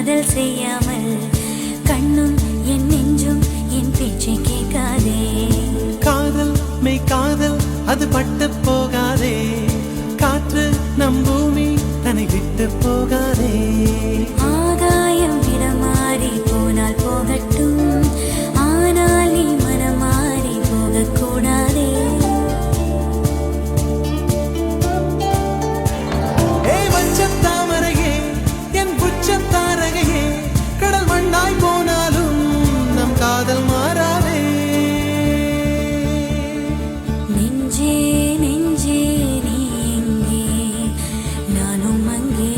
காதல் செய்யாமல் கண்ணும் என் நெஞ்சும் என் பேச்சை கேட்காதே. காதல் மெய் காதல் அது பட்டு போகாதே. காற்று நம் பூமி தன்னை விட்டு போகாதே. ஆகாயம் இடமாறி போனால் போகட்டும், ஆனால் நீ மனம் மாறி போகக்கூடாதே. தாமரையே என் புச்சம் தாரகையே, கடல் மண்ணாய் போனாலும் நம் காதல் மாறாதே. நெஞ்சே நெஞ்சே நீ எங்கே, நானும் அங்கே.